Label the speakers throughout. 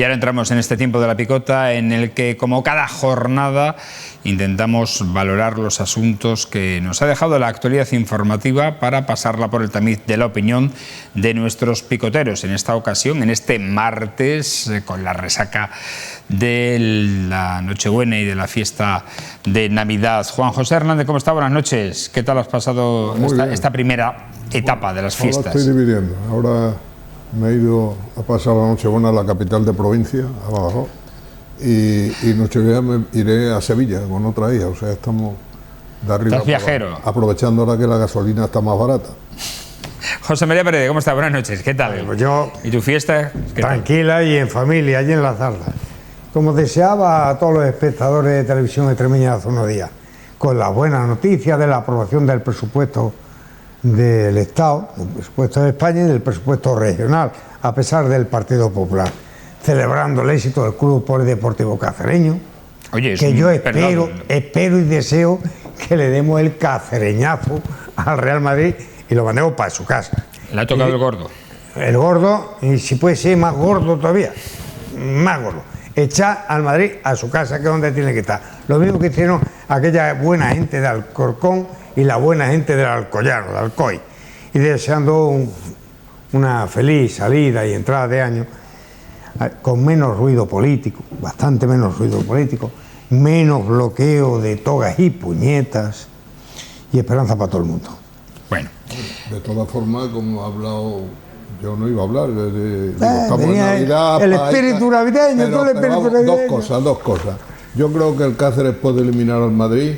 Speaker 1: Y ahora entramos en este tiempo de la picota en el que, como cada jornada, intentamos valorar los asuntos que nos ha dejado la actualidad informativa para pasarla por el tamiz de la opinión de nuestros picoteros. En esta ocasión, en este martes, con la resaca de la Nochebuena y de la fiesta de Navidad. Juan José Hernández, ¿cómo está? Buenas noches. ¿Qué tal has pasado esta primera etapa de las fiestas?
Speaker 2: Ahora estoy dividiendo. Ahora me he ido a pasar la Nochebuena a la capital de provincia, a Badajoz, y Nochebuena me iré a Sevilla con otra hija, o sea, estamos de arriba.
Speaker 1: ¿Estás viajero?
Speaker 2: Aprovechando ahora que la gasolina está más barata.
Speaker 1: José María Pérez, ¿cómo está? Buenas noches, ¿qué tal?
Speaker 3: Pues yo,
Speaker 1: ¿Y tu fiesta?
Speaker 3: tranquila tal? Y en familia, allí en la Zarda. Como deseaba a todos los espectadores de televisión extremeña hace unos días, con la buena noticia de la aprobación del presupuesto del Estado, del presupuesto de España y del presupuesto regional, a pesar del Partido Popular, celebrando el éxito del Club Polideportivo Cacereño.
Speaker 1: Oye,
Speaker 3: que yo espero y deseo que le demos el cacereñazo al Real Madrid y lo mandemos para su casa.
Speaker 1: Le ha tocado el gordo.
Speaker 3: El gordo, y si puede ser más gordo todavía, más gordo. Echar al Madrid a su casa, que es donde tiene que estar. Lo mismo que hicieron aquella buena gente de Alcorcón y la buena gente del Alcoyano, de Alcoy. Y deseando una feliz salida y entrada de año, con menos ruido político, bastante menos ruido político, menos bloqueo de togas y puñetas y esperanza para todo el mundo.
Speaker 1: Bueno.
Speaker 2: De todas formas, como ha hablado, yo no iba a hablar, estamos en Navidad.
Speaker 3: El espíritu navideño, todo el espíritu navideño.
Speaker 2: Dos cosas. Yo creo que el Cáceres puede eliminar al Madrid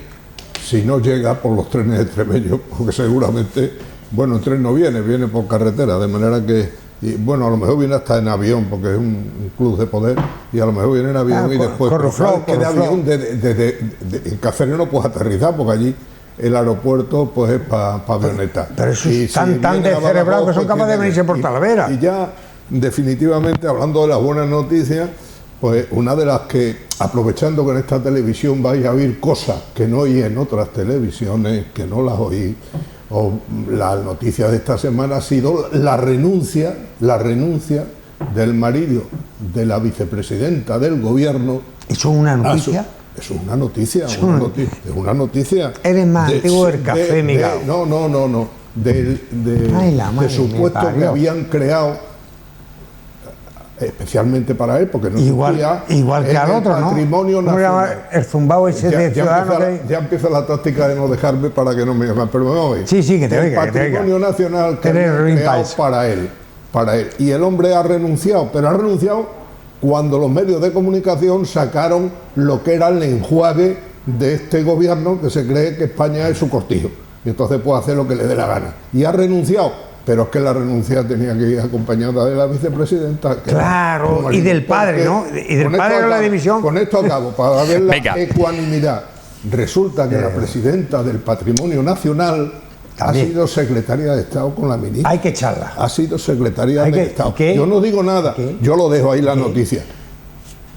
Speaker 2: si no llega por los trenes extremeños, porque seguramente, bueno, el tren no viene por carretera, de manera que, y bueno, a lo mejor viene hasta en avión, porque es un club de poder, y a lo mejor viene en avión y después, que de avión, en Cáceres no puedes aterrizar, porque allí el aeropuerto pues es para avioneta.
Speaker 3: Pero eso es tan descerebrado que son capaces de venirse por Talavera.
Speaker 2: Y ya, definitivamente, hablando de las buenas noticias, pues una de las que, aprovechando que en esta televisión vais a oír cosas que no oí en otras televisiones, que no las oí, o la noticia de esta semana ha sido la renuncia del marido de la vicepresidenta del gobierno.
Speaker 3: ¿Eso es una noticia?
Speaker 2: Eso es una noticia, es una noticia.
Speaker 3: Eres más antiguo del café, Miguel.
Speaker 2: No. De supuesto que habían creado especialmente para él, porque no
Speaker 3: igual que al otro, ¿no?
Speaker 2: Patrimonio nacional.
Speaker 3: El zumbao ese de Ciudadanos.
Speaker 2: Ya empieza la táctica de no dejarme para que no me llamen, pero me voy.
Speaker 3: Sí, que te oiga.
Speaker 2: El patrimonio nacional que habían creado para él. Y el hombre ha renunciado, pero ha renunciado cuando los medios de comunicación sacaron lo que era el enjuague de este gobierno, que se cree que España es su cortijo, y entonces puede hacer lo que le dé la gana. Y ha renunciado, pero es que la renuncia tenía que ir acompañada de la vicepresidenta.
Speaker 3: Claro, y del padre, ¿no? Y del padre de la división.
Speaker 2: Con esto acabo, para ver la ecuanimidad. Resulta que la presidenta del Patrimonio Nacional también ha sido secretaria de Estado con la ministra.
Speaker 3: Hay que echarla.
Speaker 2: Ha sido secretaria de Estado. Yo no digo nada, yo lo dejo ahí la noticia.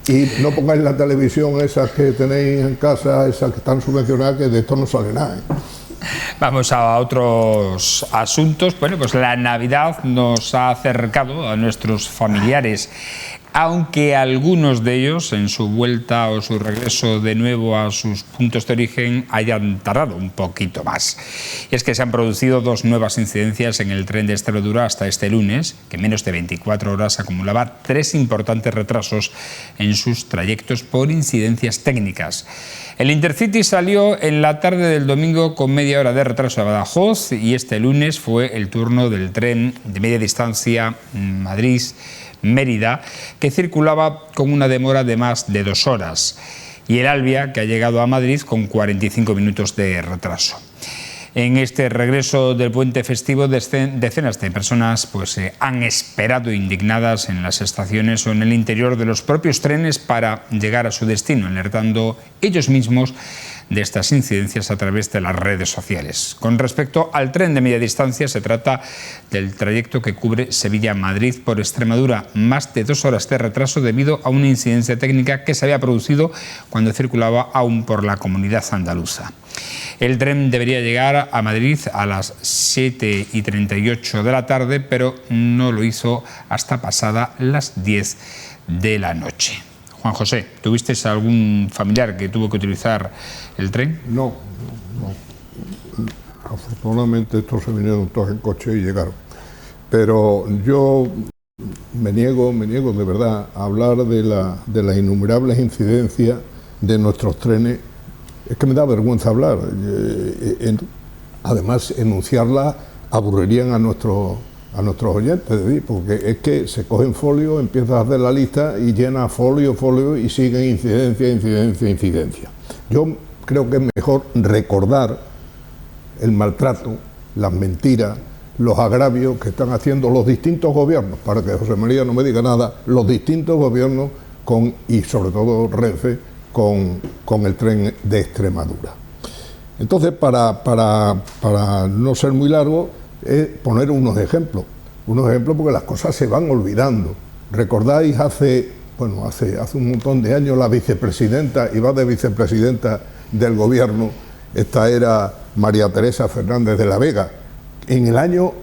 Speaker 2: Y no pongáis la televisión esas que tenéis en casa, esas que están subvencionadas, que de esto no sale nada.
Speaker 1: Vamos a otros asuntos. Bueno, pues la Navidad nos ha acercado a nuestros familiares, aunque algunos de ellos, en su vuelta o su regreso de nuevo a sus puntos de origen, hayan tardado un poquito más. Y es que se han producido dos nuevas incidencias en el tren de Extremadura hasta este lunes, que en menos de 24 horas acumulaba 3 importantes retrasos en sus trayectos por incidencias técnicas. El Intercity salió en la tarde del domingo con media hora de retraso a Badajoz y este lunes fue el turno del tren de media distancia Madrid-Mérida, que circulaba con una demora de más de 2 horas, y el Alvia, que ha llegado a Madrid con 45 minutos de retraso. En este regreso del puente festivo, decenas de personas han esperado indignadas en las estaciones o en el interior de los propios trenes para llegar a su destino, alertando ellos mismos de estas incidencias a través de las redes sociales. Con respecto al tren de media distancia, se trata del trayecto que cubre Sevilla-Madrid por Extremadura, más de 2 horas de retraso debido a una incidencia técnica que se había producido cuando circulaba aún por la comunidad andaluza. El tren debería llegar a Madrid a las 7:38 de la tarde, pero no lo hizo hasta pasada las 10 de la noche. Juan José, ¿tuviste algún familiar que tuvo que utilizar el tren?
Speaker 2: No. Afortunadamente estos se vinieron todos en coche y llegaron. Pero yo me niego de verdad a hablar de las innumerables incidencias de nuestros trenes. Es que me da vergüenza hablar. Además, enunciarlas aburrirían a nuestros oyentes, porque es que se cogen folio, empiezas a hacer la lista y llena folio y siguen incidencia. Yo creo que es mejor recordar el maltrato, las mentiras, los agravios que están haciendo los distintos gobiernos, para que José María no me diga nada, los distintos gobiernos y sobre todo Renfe, con el tren de Extremadura. Entonces, para no ser muy largo, poner unos ejemplos porque las cosas se van olvidando. ¿Recordáis hace un montón de años la vicepresidenta, iba de vicepresidenta del gobierno, esta era María Teresa Fernández de la Vega? En el año,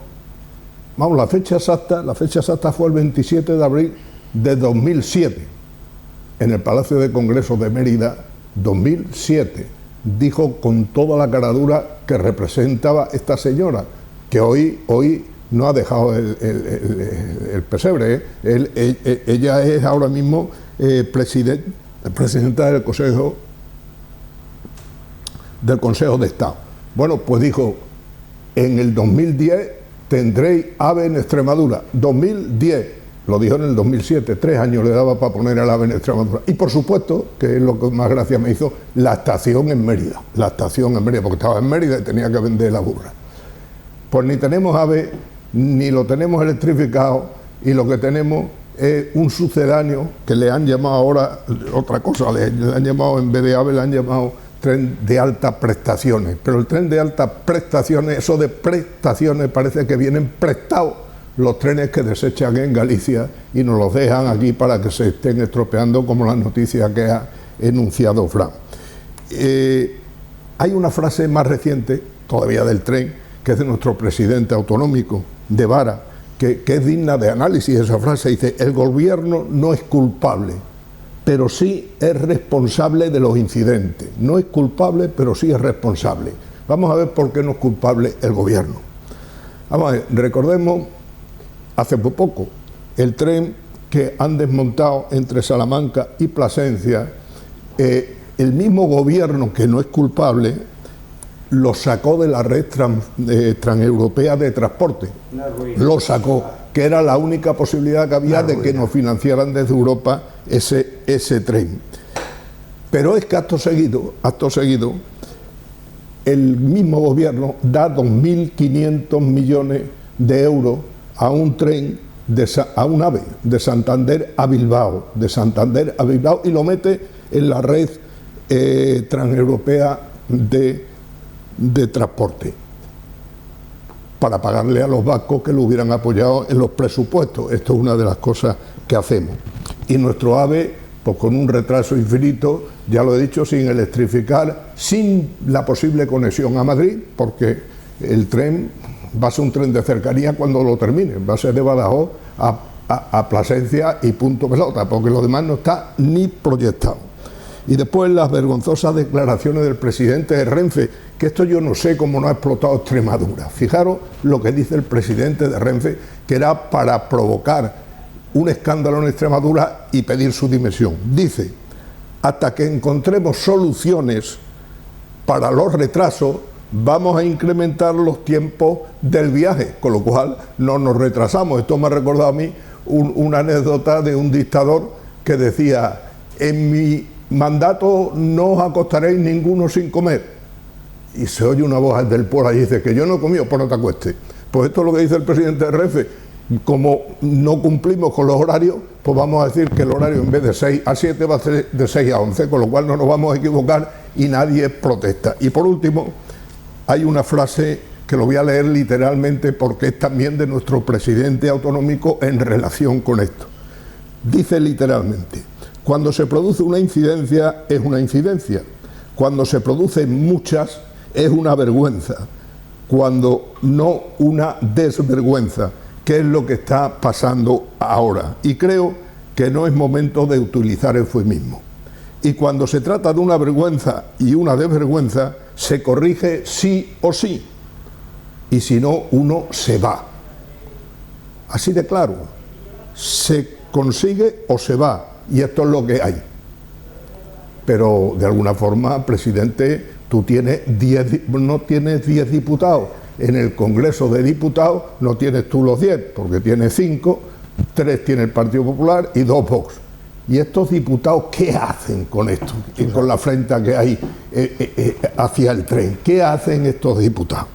Speaker 2: la fecha exacta fue el 27 de abril de 2007, en el Palacio de Congresos de Mérida, 2007, dijo con toda la caradura que representaba esta señora, que hoy no ha dejado el pesebre. Ella es ahora mismo presidenta del Consejo de Estado. Bueno, pues dijo, en el 2010 tendréis AVE en Extremadura. 2010. Lo dijo en el 2007, 3 años le daba para poner el AVE en Extremadura. Y por supuesto, que es lo que más gracia me hizo, la estación en Mérida, porque estaba en Mérida y tenía que vender la burra. Pues ni tenemos AVE, ni lo tenemos electrificado, y lo que tenemos es un sucedáneo que le han llamado ahora otra cosa, le han llamado, en vez de AVE, le han llamado tren de altas prestaciones. Pero el tren de altas prestaciones, eso de prestaciones, parece que vienen prestados los trenes que desechan en Galicia y nos los dejan aquí para que se estén estropeando, como las noticias que ha enunciado Fran. Hay una frase más reciente, todavía del tren, que es de nuestro presidente autonómico, de Vara, que es digna de análisis. Esa frase dice: el gobierno no es culpable, pero sí es responsable de los incidentes. No es culpable, pero sí es responsable. Vamos a ver por qué no es culpable el gobierno. Vamos a ver, recordemos hace poco el tren que han desmontado entre Salamanca y Plasencia. El mismo gobierno, que no es culpable, lo sacó de la red transeuropea de transporte. Lo sacó, que era la única posibilidad que había de que nos financiaran desde Europa ese tren. Pero es que acto seguido, el mismo gobierno da 2.500 millones de euros a un tren, a un AVE, de Santander a Bilbao, y lo mete en la red transeuropea de transporte, para pagarle a los vascos que lo hubieran apoyado en los presupuestos. Esto es una de las cosas que hacemos. Y nuestro AVE, pues con un retraso infinito, ya lo he dicho, sin electrificar, sin la posible conexión a Madrid, porque el tren va a ser un tren de cercanía cuando lo termine, va a ser de Badajoz a Plasencia y punto pelota, porque lo demás no está ni proyectado. Y después las vergonzosas declaraciones del presidente de Renfe, que esto yo no sé cómo no ha explotado Extremadura. Fijaros lo que dice el presidente de Renfe, que era para provocar un escándalo en Extremadura y pedir su dimisión. Dice: hasta que encontremos soluciones para los retrasos, vamos a incrementar los tiempos del viaje, con lo cual no nos retrasamos. Esto me ha recordado a mí una anécdota de un dictador que decía: en mi mandato no os acostaréis ninguno sin comer. Y se oye una voz del pueblo y dice: que yo no he comido, pues no te acuestes. Pues esto es lo que dice el presidente de Renfe. Como no cumplimos con los horarios, pues vamos a decir que el horario, en vez de 6 a 7, va a ser de 6 a 11, con lo cual no nos vamos a equivocar y nadie protesta. Y por último, hay una frase que lo voy a leer literalmente porque es también de nuestro presidente autonómico en relación con esto. Dice literalmente: cuando se produce una incidencia es una incidencia, cuando se producen muchas es una vergüenza, cuando no una desvergüenza, que es lo que está pasando ahora. Y creo que no es momento de utilizar eufemismo. Y cuando se trata de una vergüenza y una desvergüenza, se corrige sí o sí. Y si no, uno se va. Así de claro. Se consigue o se va. Y esto es lo que hay. Pero de alguna forma, presidente, tú no tienes 10 diputados. En el Congreso de Diputados no tienes tú los 10, porque tienes 5, 3 tiene el Partido Popular y 2 Vox. ¿Y estos diputados qué hacen con esto? Y con la afrenta que hay hacia el tren. ¿Qué hacen estos diputados?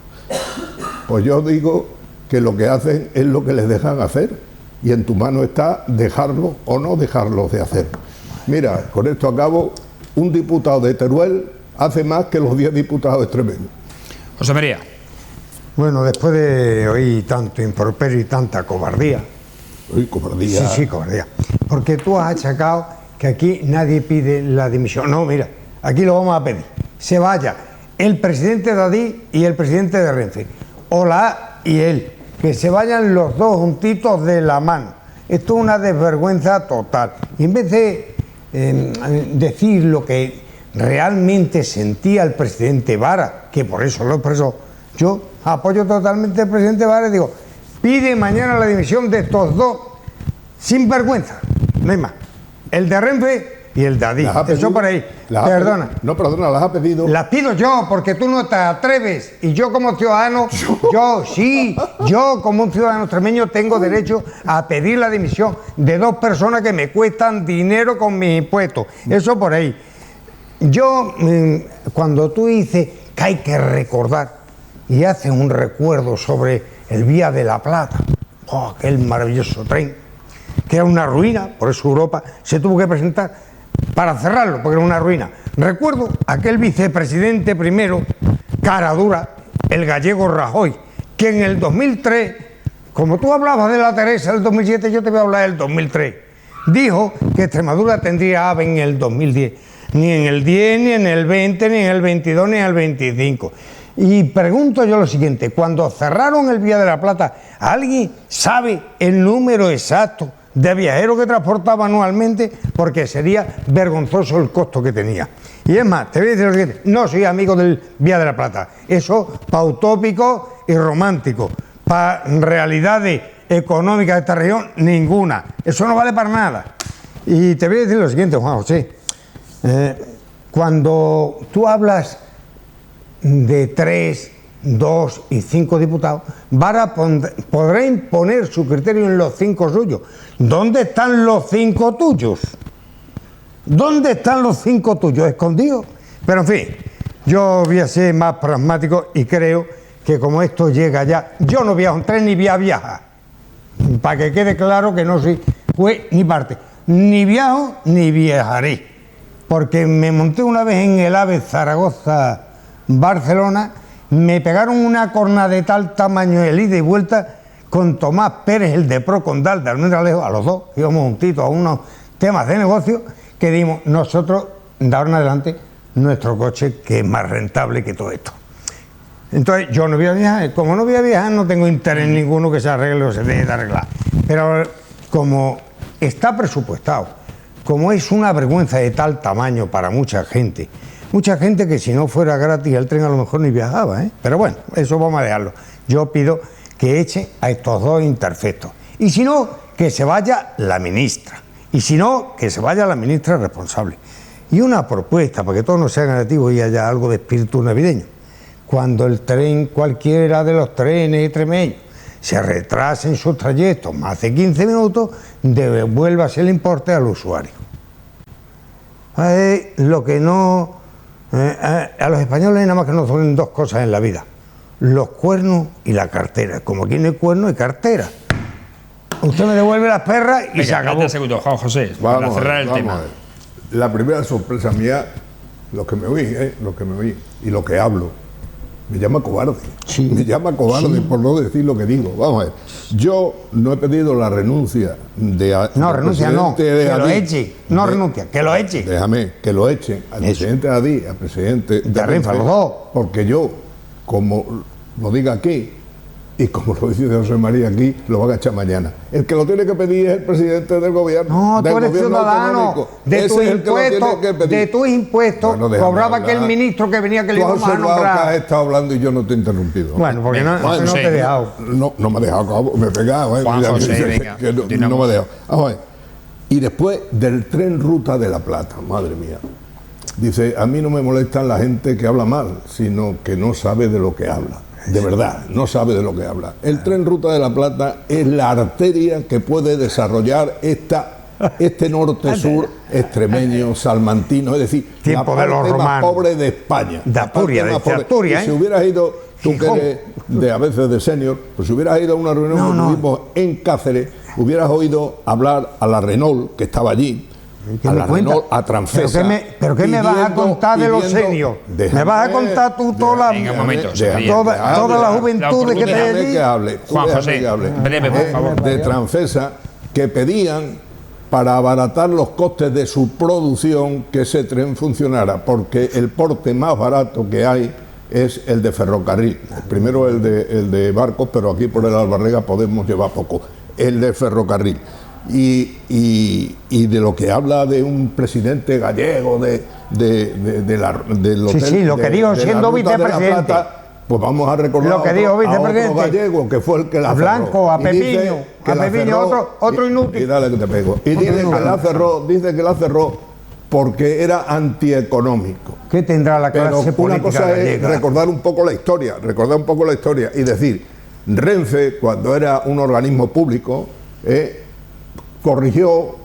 Speaker 2: Pues yo digo que lo que hacen es lo que les dejan hacer. Y en tu mano está dejarlo o no dejarlos de hacer. Mira, con esto acabo, un diputado de Teruel hace más que los 10 diputados extremeños.
Speaker 1: José María.
Speaker 3: Bueno, después de oír tanto improperio y tanta cobardía.
Speaker 2: Cobardía.
Speaker 3: Sí, cobardía. Porque tú has achacado que aquí nadie pide la dimisión. No, mira, aquí lo vamos a pedir. Se vaya el presidente de Adif y el presidente de Renfe. O la A y él. Que se vayan los dos juntitos de la mano. Esto es una desvergüenza total. Y en vez de decir lo que realmente sentía el presidente Vara, que por eso lo expresó, yo apoyo totalmente al presidente Vara y digo, pide mañana la dimisión de estos dos sin vergüenza. No hay más. El de Renfe y el de Adif. Eso por ahí. Perdona.
Speaker 2: No, perdona, las ha pedido.
Speaker 3: Las pido yo, porque tú no te atreves. Y yo como ciudadano, yo como un ciudadano extremeño tengo derecho a pedir la dimisión de dos personas que me cuestan dinero con mis impuestos. Eso por ahí. Yo, cuando tú dices que hay que recordar y haces un recuerdo sobre el Vía de la Plata, aquel maravilloso tren, que era una ruina, por eso Europa se tuvo que presentar para cerrarlo, porque era una ruina. Recuerdo aquel vicepresidente primero, cara dura, el gallego Rajoy, que en el 2003, como tú hablabas de la Teresa del 2007, yo te voy a hablar del 2003, dijo que Extremadura tendría AVE en el 2010, ni en el 10, ni en el 20, ni en el 22, ni en el 25. Y pregunto yo lo siguiente, cuando cerraron el Vía de la Plata, ¿alguien sabe el número exacto de viajeros que transportaba anualmente? Porque sería vergonzoso el costo que tenía. Y es más, te voy a decir lo siguiente, no soy amigo del Vía de la Plata, eso para utópicos y románticos, para realidades económicas de esta región, ninguna, eso no vale para nada. Y te voy a decir lo siguiente, Juan José, cuando tú hablas de 3, 2 y 5 diputados, Vara podrá imponer su criterio en los 5 suyos. ¿Dónde están los 5 tuyos? ¿Dónde están los 5 tuyos? ¿Escondidos? Pero en fin, yo voy a ser más pragmático y creo que como esto llega ya, yo no viajo en tren ni voy a viajar. Para que quede claro que no soy juez ni parte. Ni viajo ni viajaré. Porque me monté una vez en el AVE Zaragoza-Barcelona, me pegaron una corna de tal tamaño el ida y vuelta con Tomás Pérez, el de Procondal, de Almendralejo, a los dos, íbamos juntitos a unos temas de negocio, que dimos nosotros, de ahora en adelante, nuestro coche, que es más rentable que todo esto. Entonces, yo no voy a viajar, como no voy a viajar, no tengo interés ninguno que se arregle o se deje de arreglar. Pero como está presupuestado, como es una vergüenza de tal tamaño para mucha gente que si no fuera gratis el tren a lo mejor ni viajaba, ¿eh? Pero bueno, eso vamos a dejarlo. Yo pido que echen a estos dos imperfectos. Y si no, que se vaya la ministra. Y si no, que se vaya la ministra responsable. Y una propuesta, para que todo no sea negativo y haya algo de espíritu navideño. Cuando el tren, cualquiera de los trenes extremeños, se retrasa en sus trayectos más de 15 minutos, devuélvase el importe al usuario. Lo que no... a los españoles nada más que nos duelen dos cosas en la vida: los cuernos y la cartera. Como aquí no hay cuernos, hay cartera. Usted me devuelve las perras y
Speaker 1: venga,
Speaker 3: se acabó.
Speaker 1: 30 segundos, Juan José, para cerrar el tema.
Speaker 2: La primera sorpresa mía los que me oís, los que me oís, y lo que hablo, me llama cobarde. Sí. Me llama cobarde por no decir lo que digo. Vamos a ver, yo no he pedido la renuncia de...
Speaker 3: No, renuncia no, que lo eche. No renuncia, que lo eche.
Speaker 2: Déjame, que lo echen al presidente Adí, al presidente de
Speaker 3: Renfe, los dos.
Speaker 2: Porque yo, como lo diga aquí, y como lo dice José María aquí, lo van a echar mañana. El que lo tiene que pedir es el presidente del gobierno.
Speaker 3: No, tú eres ciudadano. De tus impuestos, bueno, cobraba aquel ministro que venía que le íbamos a nombrar.
Speaker 2: Que has estado hablando y yo no te he interrumpido.
Speaker 3: Bueno, porque no te he dejado.
Speaker 2: No me he dejado, me he pegado.
Speaker 1: Juan José, venga,
Speaker 2: no me he dejado. Vamos a ver. Y después del tren Ruta de la Plata, madre mía. Dice, a mí no me molesta la gente que habla mal, sino que no sabe de lo que habla. De verdad, no sabe de lo que habla. El tren Ruta de la Plata es la arteria que puede desarrollar este norte-sur extremeño, salmantino, es decir, la parte más pobre de España.
Speaker 3: De Asturias, de Asturias.
Speaker 2: Si hubieras ido, tú que eres a veces de senior, pues si hubieras ido a una reunión que tuvimos en Cáceres, hubieras oído hablar a la Renault, que estaba allí, a la Renault, a Transfesa.
Speaker 3: ¿Pero qué me vas a contar de los senios? ¿Me vas a contar tú toda la juventud que te allí?
Speaker 2: Que hable,
Speaker 1: Juan José, breve, por favor.
Speaker 2: De Transfesa, que pedían para abaratar los costes de su producción que ese tren funcionara, porque el porte más barato que hay es el de ferrocarril. Primero el de barcos, pero aquí por el Albarrega podemos llevar poco. El de ferrocarril. Y de lo que habla de un presidente gallego del hotel,
Speaker 3: sí, lo que dijo siendo vicepresidente,
Speaker 2: pues vamos a recordar
Speaker 3: lo que dijo vicepresidente,
Speaker 2: a otro gallego que fue el que la cerró.
Speaker 3: Blanco, a Pepiño, otro inútil.
Speaker 2: Y dale que te pego. Y dice que la cerró porque era antieconómico.
Speaker 3: ¿Qué tendrá la clase política
Speaker 2: una cosa
Speaker 3: gallega?
Speaker 2: Es recordar un poco la historia y decir, Renfe, cuando era un organismo público, corrigió,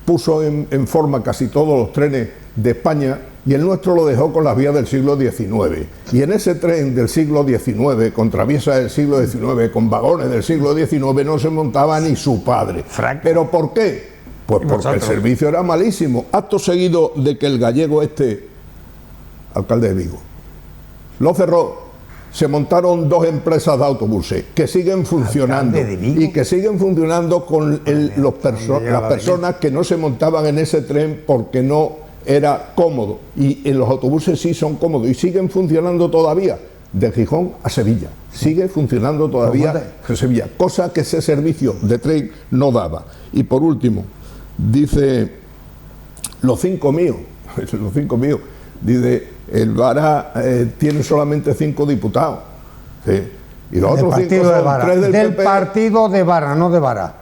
Speaker 2: puso en forma casi todos los trenes de España y el nuestro lo dejó con las vías del siglo XIX. Y en ese tren del siglo XIX, con traviesas del siglo XIX, con vagones del siglo XIX, no se montaba ni su padre. ¿Pero por qué? Pues porque el servicio era malísimo. Acto seguido de que el gallego alcalde de Vigo, lo cerró. Se montaron 2 empresas de autobuses que siguen funcionando y que siguen funcionando con las personas que no se montaban en ese tren porque no era cómodo. Y en los autobuses sí son cómodos y siguen funcionando todavía de Gijón a Sevilla. Sigue funcionando todavía en Sevilla, cosa que ese servicio de tren no daba. Y por último, dice los 5 míos, dice... El Vara tiene solamente 5 diputados. ¿Sí? Y los otros 5 son 3 del PP.
Speaker 3: Partido de Vara, no de Vara.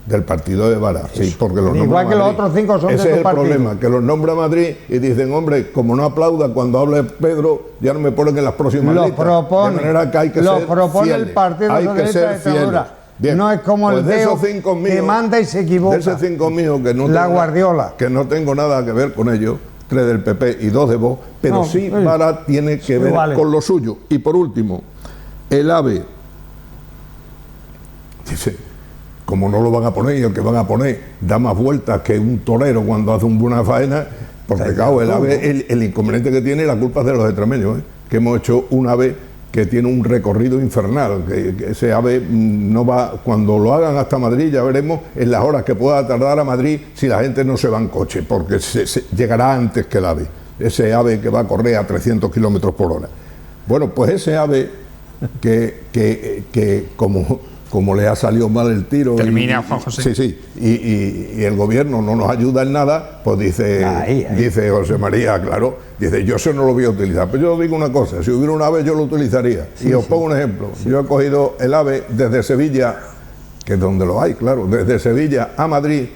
Speaker 2: Del partido de Vara, sí, porque los
Speaker 3: igual que los otros 5 son de tu partido.
Speaker 2: Ese es el problema, que los nombra Madrid y dicen, hombre, como no aplauda cuando hable Pedro, ya no me ponen en las próximas listas.
Speaker 3: Propone,
Speaker 2: de manera que hay que ser
Speaker 3: propone
Speaker 2: fieles.
Speaker 3: El Partido Socialista de Extremadura. No es como pues el dedo que manda y se equivoca.
Speaker 2: De esos 5 míos que no
Speaker 3: Guardiola.
Speaker 2: Que no tengo nada que ver con ellos, 3 del PP y 2 de Vox, pero sí Vara tiene que ver con lo suyo. Y por último, el AVE, dice, como no lo van a poner y el que van a poner da más vueltas que un torero cuando hace una buena faena, porque claro, el AVE, el inconveniente que tiene, la culpa es de los extremeños, que hemos hecho un AVE que tiene un recorrido infernal, que ese AVE no va, cuando lo hagan hasta Madrid ya veremos en las horas que pueda tardar a Madrid si la gente no se va en coche, porque se llegará antes que el AVE, ese AVE que va a correr a 300 kilómetros por hora. Bueno, pues ese AVE que como le ha salido mal el tiro.
Speaker 1: Termina, Juan José.
Speaker 2: Sí, y el gobierno no nos ayuda en nada, pues dice José María, claro, dice, yo eso no lo voy a utilizar. Pero yo digo una cosa, si hubiera un AVE yo lo utilizaría. Y os pongo un ejemplo. Yo he cogido el AVE desde Sevilla, que es donde lo hay, claro, desde Sevilla a Madrid,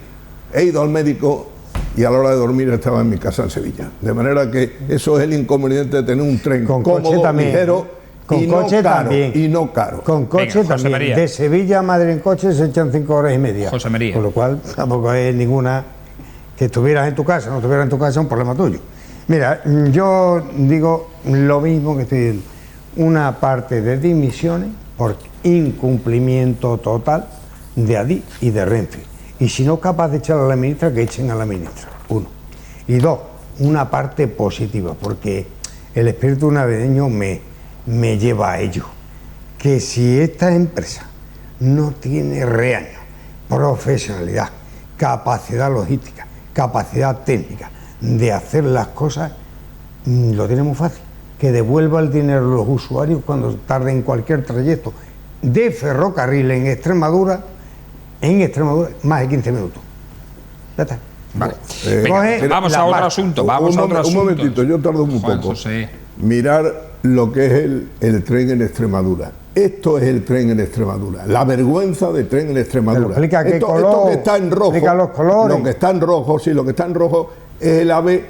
Speaker 2: he ido al médico y a la hora de dormir estaba en mi casa en Sevilla. De manera que eso es el inconveniente de tener un tren cómodo, ligero,
Speaker 3: con coche también.
Speaker 2: Y no caro.
Speaker 3: Con coche también.
Speaker 1: María.
Speaker 3: De Sevilla a Madrid en coche se echan 5 horas y media.
Speaker 1: José María.
Speaker 3: Con lo cual tampoco hay ninguna que estuvieras en tu casa, no estuvieras en tu casa, es un problema tuyo. Mira, yo digo lo mismo que estoy diciendo. Una parte de dimisiones por incumplimiento total de Adif y de Renfe. Y si no capaz de echar a la ministra, que echen a la ministra. 1. Y 2, una parte positiva, porque el espíritu navideño me lleva a ello. Que si esta empresa no tiene reaño, profesionalidad, capacidad logística, capacidad técnica de hacer las cosas, lo tiene muy fácil. Que devuelva el dinero a los usuarios cuando tarden cualquier trayecto de ferrocarril en Extremadura, más de 15 minutos. Ya está.
Speaker 1: Vale. Venga, vamos a otro asunto.
Speaker 2: Un momentito, yo tardo un poco.
Speaker 1: José.
Speaker 2: Mirar lo que es el tren en Extremadura. Esto es el tren en Extremadura. La vergüenza del tren en Extremadura.
Speaker 3: Explica qué color,
Speaker 2: esto que está en rojo.
Speaker 3: Explica los colores.
Speaker 2: Lo que está en rojo, sí, lo que está en rojo es el AVE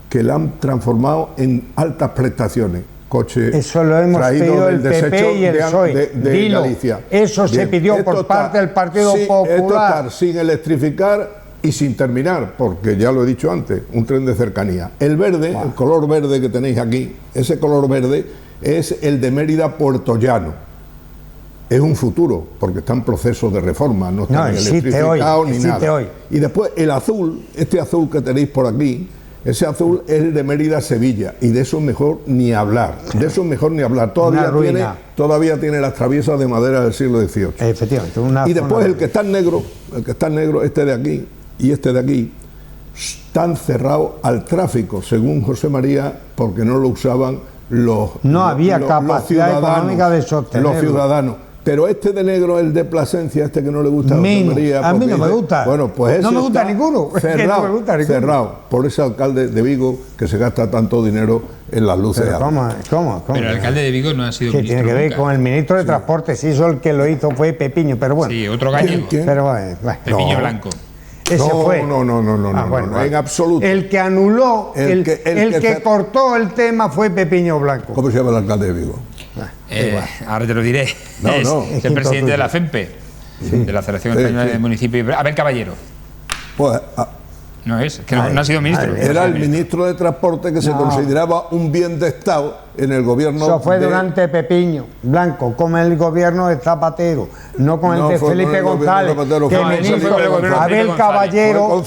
Speaker 2: que la han transformado en altas prestaciones. Coche
Speaker 3: eso lo hemos pedido el PP y el PSOE.
Speaker 2: de Galicia.
Speaker 3: Eso se pidió por parte del Partido Popular.
Speaker 2: Esto está sin electrificar y sin terminar, porque ya lo he dicho antes, un tren de cercanía. El verde, el color verde que tenéis aquí, ese color verde es el de Mérida-Puerto Llano. Es un futuro, porque está en proceso de reforma, no está ni electrificado ni nada.
Speaker 3: Hoy.
Speaker 2: Y después el azul, este azul que tenéis por aquí, ese azul es el de Mérida-Sevilla, y de eso mejor ni hablar. De eso mejor ni hablar. Todavía tiene las traviesas de madera del siglo XVIII.
Speaker 3: Efectivamente.
Speaker 2: Y después el que está en negro, este de aquí y este de aquí, están cerrados al tráfico, según José María, porque no lo usaban los
Speaker 3: capacidad económica de sostenerlo.
Speaker 2: Los ciudadanos. Pero este de negro, el de Plasencia, este que no le gusta a José María.
Speaker 3: A mí no me gusta.
Speaker 2: Bueno, pues
Speaker 3: no me gusta ninguno.
Speaker 2: Cerrado por ese alcalde de Vigo que se gasta tanto dinero en las luces.
Speaker 3: ¿Cómo?
Speaker 1: Pero el alcalde de Vigo no ha sido
Speaker 3: ¿Qué
Speaker 1: ministro
Speaker 3: tiene que ver
Speaker 1: nunca?
Speaker 3: con el ministro de Transporte? Sí, eso el que lo hizo fue Pepiño, pero bueno.
Speaker 1: Sí, otro gallego.
Speaker 2: ¿Quién?
Speaker 3: Pero bueno.
Speaker 1: Pepiño Blanco.
Speaker 3: Ese fue.
Speaker 2: No, en absoluto.
Speaker 3: El que anuló, el que cortó el tema fue Pepiño Blanco.
Speaker 2: ¿Cómo se llama el alcalde de Vigo?
Speaker 1: Ahora te lo diré. Es el presidente de la FEMPE, de la Federación Española de Municipios. Abel Caballero.
Speaker 2: Pues
Speaker 1: no es que no ha sido ministro.
Speaker 2: Era el ministro de Transporte que se consideraba un bien de Estado en el gobierno.
Speaker 3: Eso fue durante Pepiño Blanco, con el gobierno de Zapatero, no con el de Felipe González. Abel Caballero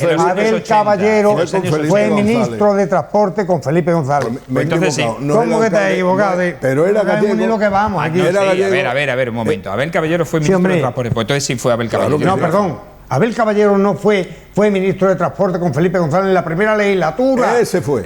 Speaker 3: fue ministro de Transporte con Felipe González.
Speaker 1: Entonces sí.
Speaker 3: ¿Cómo que te has equivocado?
Speaker 2: Pero era gallego.
Speaker 3: Lo que vamos aquí.
Speaker 1: A ver, un momento. Abel Caballero fue ministro de Transporte. Pues entonces sí fue Abel Caballero.
Speaker 3: No, perdón. Abel Caballero no fue ministro de Transporte con Felipe González en la primera legislatura.
Speaker 2: Ese fue.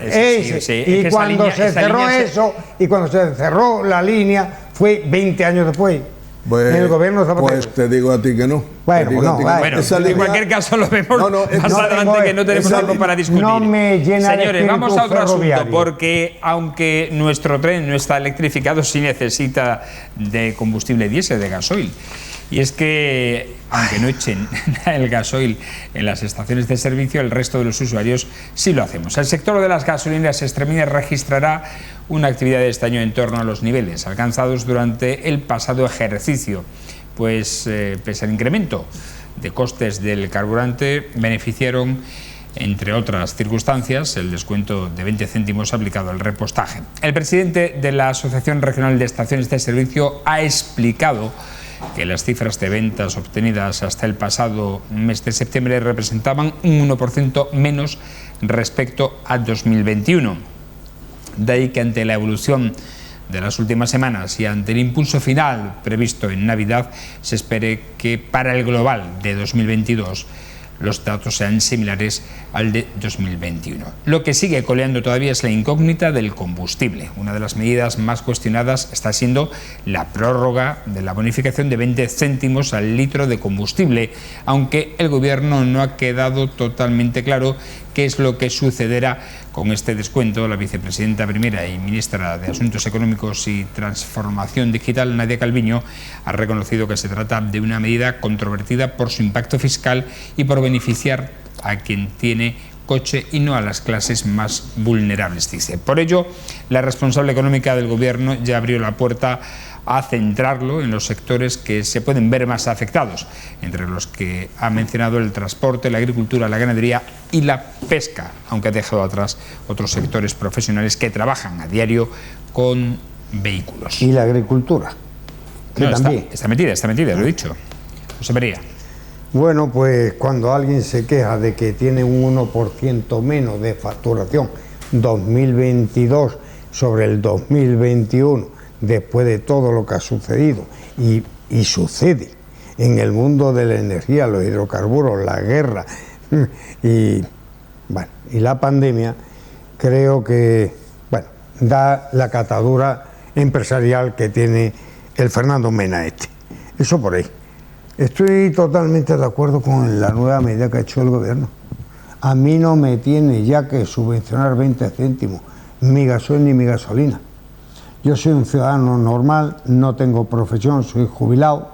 Speaker 3: Y cuando se cerró eso, y cuando se cerró la línea, fue 20 años después. En el gobierno de Zapatero.
Speaker 2: Pues te digo a ti que no.
Speaker 1: Bueno, en cualquier caso lo vemos más adelante, que no tenemos algo para discutir.
Speaker 3: No me llena.
Speaker 1: Señores, vamos a otro asunto, porque aunque nuestro tren no está electrificado, sí necesita de combustible diésel, de gasoil. Y es que, aunque no echen el gasoil en las estaciones de servicio, el resto de los usuarios sí lo hacemos. El sector de las gasolineras extremeñas registrará una actividad de este año en torno a los niveles alcanzados durante el pasado ejercicio, pues pese al incremento de costes del carburante, beneficiaron, entre otras circunstancias, el descuento de 20 céntimos aplicado al repostaje. El presidente de la Asociación Regional de Estaciones de Servicio ha explicado que las cifras de ventas obtenidas hasta el pasado mes de septiembre representaban un 1% menos respecto a 2021. De ahí que ante la evolución de las últimas semanas y ante el impulso final previsto en Navidad, se espere que para el global de 2022 los datos sean similares al de 2021. Lo que sigue coleando todavía es la incógnita del combustible. Una de las medidas más cuestionadas está siendo la prórroga de la bonificación de 20 céntimos al litro de combustible, aunque el Gobierno no ha quedado totalmente claro qué es lo que sucederá con este descuento. La vicepresidenta primera y ministra de Asuntos Económicos y Transformación Digital, Nadia Calviño, ha reconocido que se trata de una medida controvertida por su impacto fiscal y por beneficiar a quien tiene coche y no a las clases más vulnerables, dice. Por ello, la responsable económica del Gobierno ya abrió la puerta a centrarlo en los sectores que se pueden ver más afectados, entre los que ha mencionado el transporte, la agricultura, la ganadería y la pesca, aunque ha dejado atrás otros sectores profesionales que trabajan a diario con vehículos.
Speaker 3: ¿Y la agricultura?
Speaker 1: No, está metida, lo he dicho. José María.
Speaker 3: Bueno, pues cuando alguien se queja de que tiene un 1% menos de facturación 2022 sobre el 2021, después de todo lo que ha sucedido y sucede en el mundo de la energía, los hidrocarburos, la guerra y la pandemia, creo que da la catadura empresarial que tiene el Fernando Mena este. Eso por ahí. Estoy totalmente de acuerdo con la nueva medida que ha hecho el gobierno. A mí no me tiene ya que subvencionar 20 céntimos mi gasoil ni mi gasolina. Yo soy un ciudadano normal, no tengo profesión, soy jubilado,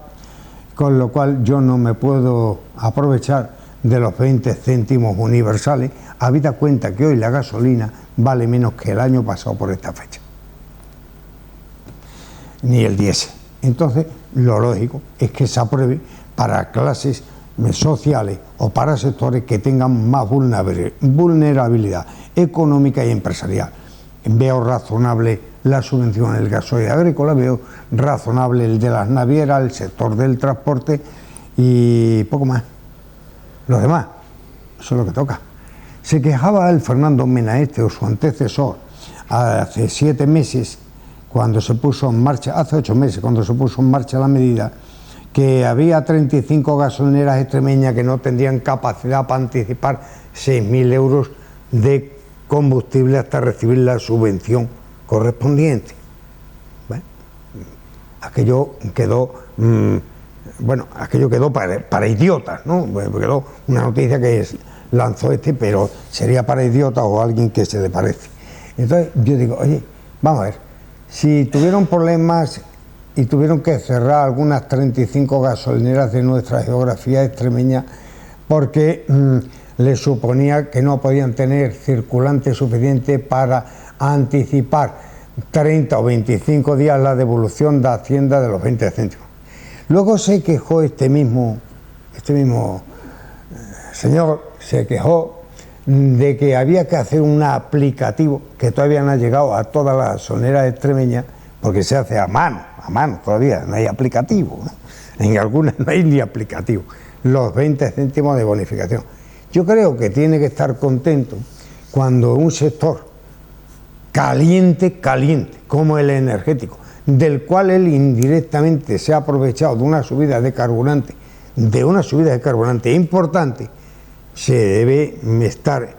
Speaker 3: con lo cual yo no me puedo aprovechar de los 20 céntimos universales, habida cuenta que hoy la gasolina vale menos que el año pasado por esta fecha. Ni el diésel. Entonces, lo lógico es que se apruebe para clases sociales o para sectores que tengan más vulnerabilidad económica y empresarial. Veo razonable la subvención del gasoil agrícola, veo razonable el de las navieras, el sector del transporte y poco más. Los demás, eso es lo que toca. Se quejaba el Fernando Mena este o su antecesor hace 7 meses, cuando se puso en marcha, hace 8 meses, cuando se puso en marcha la medida, que había 35 gasolineras extremeñas que no tendrían capacidad para anticipar 6.000 euros de combustible hasta recibir la subvención correspondiente. Bueno, aquello quedó, aquello quedó para idiotas, ¿no? Quedó una noticia que lanzó pero sería para idiotas o alguien que se le parece. Entonces yo digo, oye, vamos a ver, si tuvieron problemas y tuvieron que cerrar algunas 35 gasolineras de nuestra geografía extremeña porque les suponía que no podían tener circulante suficiente para anticipar 30 o 25 días la devolución de Hacienda de los 20 céntimos. Luego se quejó este mismo señor, se quejó de que había que hacer un aplicativo que todavía no ha llegado a todas las gasolineras extremeñas porque se hace a mano todavía, no hay aplicativo, ¿no? En algunas no hay ni aplicativo, los 20 céntimos de bonificación. Yo creo que tiene que estar contento cuando un sector caliente, como el energético, del cual él indirectamente se ha aprovechado de una subida de carburante importante, se debe estar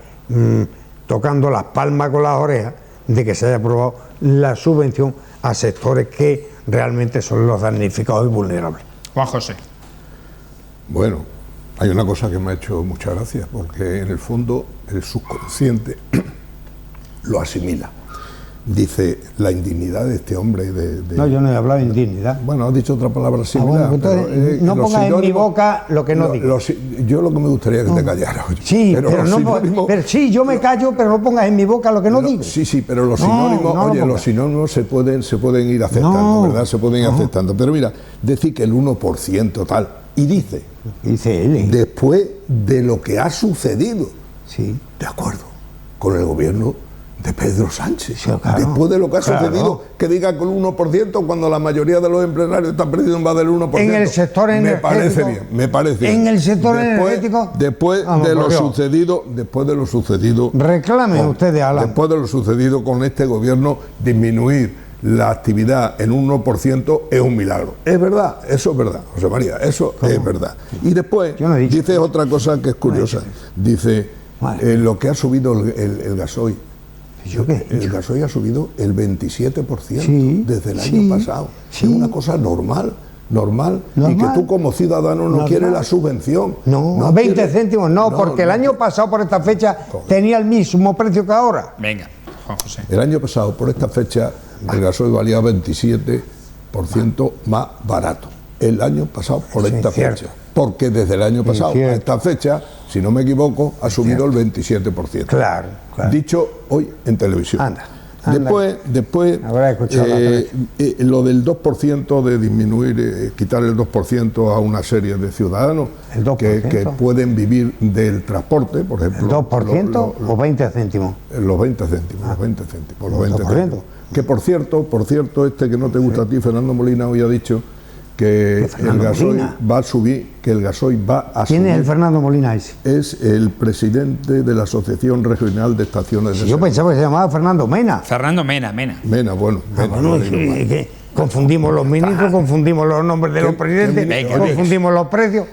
Speaker 3: tocando las palmas con las orejas de que se haya aprobado la subvención a sectores que realmente son los damnificados y vulnerables.
Speaker 1: Juan José.
Speaker 2: Bueno, hay una cosa que me ha hecho mucha gracia, porque en el fondo el subconsciente lo asimila. Dice, la indignidad de este hombre y de...
Speaker 3: No, yo no he hablado de indignidad.
Speaker 2: Bueno, has dicho otra palabra similar.
Speaker 3: Entonces, no pongas en mi boca lo que no digo.
Speaker 2: Yo lo que me gustaría es que te callaras.
Speaker 3: Sí, pero sí, yo me callo, pero no pongas en mi boca lo que no digo.
Speaker 2: Sí, pero los sinónimos, los sinónimos se pueden ir aceptando, ¿verdad? Se pueden ir aceptando. Pero mira, decir que el 1% tal, y dice él, después de lo que ha sucedido,
Speaker 3: sí,
Speaker 2: de acuerdo, con el gobierno de Pedro Sánchez,
Speaker 3: sí, claro,
Speaker 2: después de lo que ha sucedido, que diga con el 1% cuando la mayoría de los empresarios están perdiendo más del 1%.
Speaker 3: En el sector energético.
Speaker 2: Me parece bien.
Speaker 3: En el sector energético.
Speaker 2: Después de lo sucedido.
Speaker 3: Reclamen ustedes, Alan.
Speaker 2: Después de lo sucedido con este gobierno, disminuir la actividad en un 1% es un milagro. Es verdad, eso es verdad, José María, eso es verdad. Y después dice otra cosa que es curiosa. Dice, lo que ha subido el gasoil. El gasoil ha subido el 27% desde el año pasado. Es una cosa normal, y que tú como ciudadano no quieres la subvención.
Speaker 3: No 20 céntimos porque el año pasado por esta fecha tenía el mismo precio que ahora.
Speaker 1: Venga, Juan José.
Speaker 2: El año pasado por esta fecha el gasoil valía 27% más barato. El año pasado por esta fecha. Porque desde el año pasado a esta fecha, si no me equivoco, ha subido el 27%.
Speaker 3: Claro.
Speaker 2: Dicho hoy en televisión.
Speaker 3: Anda.
Speaker 2: Después lo del 2% de disminuir, quitar el 2% a una serie de ciudadanos que pueden vivir del transporte, por ejemplo.
Speaker 3: ¿El 2% o 20 céntimos?
Speaker 2: Los 20 céntimos, los 20 céntimos. Que por cierto, este que no te gusta a ti, Fernando Molina, hoy ha dicho que el
Speaker 3: Fernando
Speaker 2: gasoil
Speaker 3: Molina
Speaker 2: va a subir, que el gasoil va a
Speaker 3: ¿Quién
Speaker 2: subir.
Speaker 3: es el Fernando Molina ese?
Speaker 2: Es el presidente de la Asociación Regional de Estaciones de
Speaker 3: Si yo
Speaker 2: Servicio.
Speaker 3: pensaba que se llamaba Fernando Mena.
Speaker 1: Fernando Mena.
Speaker 2: Mena, bueno. Mena,
Speaker 3: Bueno,
Speaker 2: no digo más.
Speaker 3: que confundimos los ministros, confundimos los nombres de los presidentes,
Speaker 2: venga,
Speaker 3: confundimos los precios.